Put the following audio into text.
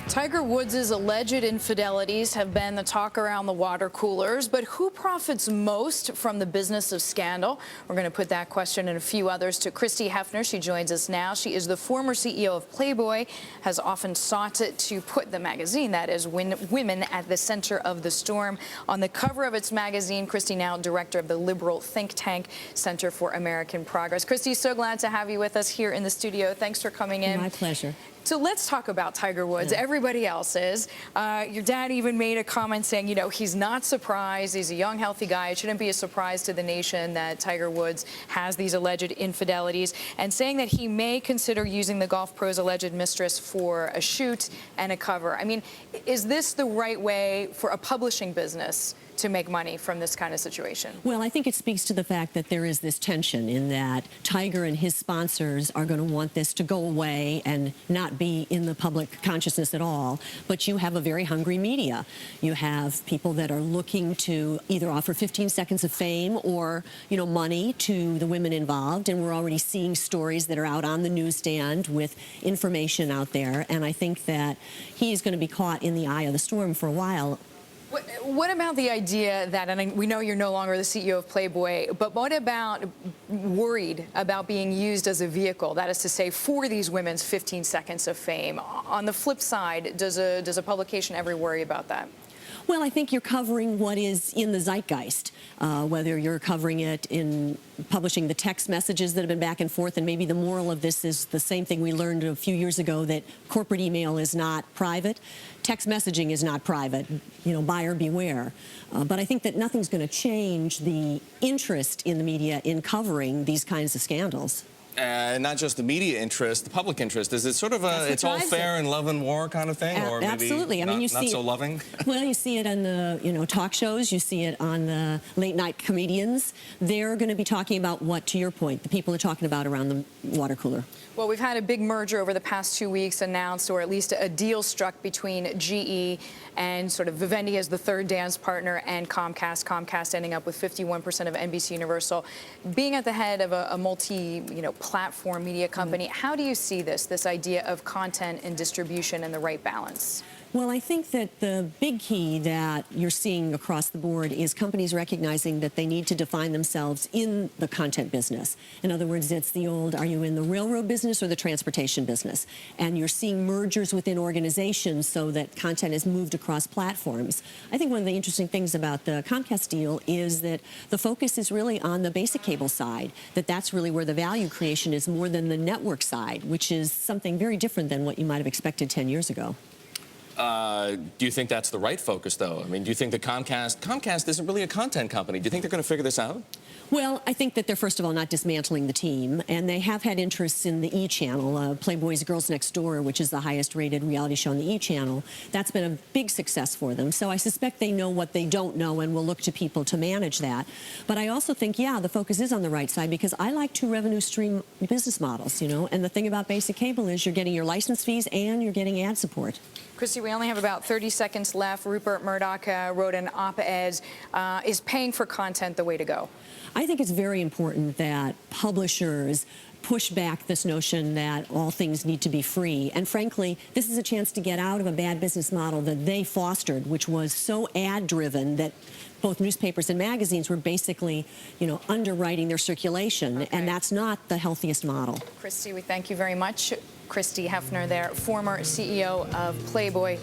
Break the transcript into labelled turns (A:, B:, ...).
A: Tiger Woods' alleged infidelities have been the talk around the water coolers, but who profits most from the business of scandal? We're going to put that question and a few others to Christie Hefner. She joins us now. She is the former CEO of Playboy, has often sought to put the magazine, that is, women at the center of the storm. On the cover of its magazine, Christie, now director of the liberal think tank Center for American Progress. Christie, so glad to have you with us here in the studio. Thanks for coming in.
B: My pleasure.
A: So let's talk about Tiger Woods. Yeah. Everybody else is. Your dad even made a comment saying, you know, he's not surprised. He's a young, healthy guy. It shouldn't be a surprise to the nation that Tiger Woods has these alleged infidelities, and saying that he may consider using the golf pro's alleged mistress for a shoot and a cover. I mean, is this the right way for a publishing business to make money from this kind of situation?
B: Well, I think it speaks to the fact that there is this tension in that Tiger and his sponsors are going to want this to go away and not be in the public consciousness at all. But you have a very hungry media. You have people that are looking to either offer 15 seconds of fame or, you know, money to the women involved. And we're already seeing stories that are out on the newsstand with information out there. And I think that he's going to be caught in the eye of the storm for a while.
A: What about the idea that, and we know you're no longer the CEO of Playboy, but what about worried about being used as a vehicle, that is to say, for these women's 15 seconds of fame? On the flip side, does a publication ever worry about that?
B: Well, I think you're covering what is in the zeitgeist, whether you're covering it in publishing the text messages that have been back and forth, and maybe the moral of this is the same thing we learned a few years ago, that corporate email is not private. Text messaging is not private, you know, buyer beware. But I think that nothing's going to change the interest in the media in covering these kinds of scandals.
C: Not just the media interest, the public interest. Is it sort of a it's all fair in love and war kind of thing, or maybe
B: absolutely? I mean, you see
C: not so loving?
B: Well, you see it on the talk shows. You see it on the late night comedians. They're going to be talking about what, to your point, the people are talking about around the water cooler.
A: Well, we've had a big merger over the past 2 weeks announced, or at least a deal struck between GE and sort of Vivendi as the third dance partner and Comcast. Comcast ending up with 51% of NBC Universal. Being at the head of a multi-platform media company, how do you see this idea of content and distribution and the right balance?
B: Well, I think that the big key that you're seeing across the board is companies recognizing that they need to define themselves in the content business. In other words, it's the old, are you in the railroad business or the transportation business? And you're seeing mergers within organizations so that content is moved across platforms. I think one of the interesting things about the Comcast deal is that the focus is really on the basic cable side, that's really where the value creation is more than the network side, which is something very different than what you might have expected 10 years ago.
C: Do you think that's the right focus, though? I mean, do you think that Comcast isn't really a content company? Do you think they're going to figure this out?
B: Well, I think that they're, first of all, not dismantling the team, and they have had interests in the E! channel, Playboy's Girls Next Door, which is the highest-rated reality show on the E! channel. That's been a big success for them, so I suspect they know what they don't know and will look to people to manage that. But I also think, yeah, the focus is on the right side, because I like two revenue stream business models, you know, and the thing about basic cable is you're getting your license fees and you're getting ad support.
A: Christie, we only have about 30 seconds left. Rupert Murdoch wrote an op-ed. Is paying for content the way to go?
B: I think it's very important that publishers push back this notion that all things need to be free. And frankly, this is a chance to get out of a bad business model that they fostered, which was so ad-driven that both newspapers and magazines were basically, you know, underwriting their circulation. Okay. And that's not the healthiest model.
A: Christie, we thank you very much. Christie Hefner there, former CEO of Playboy.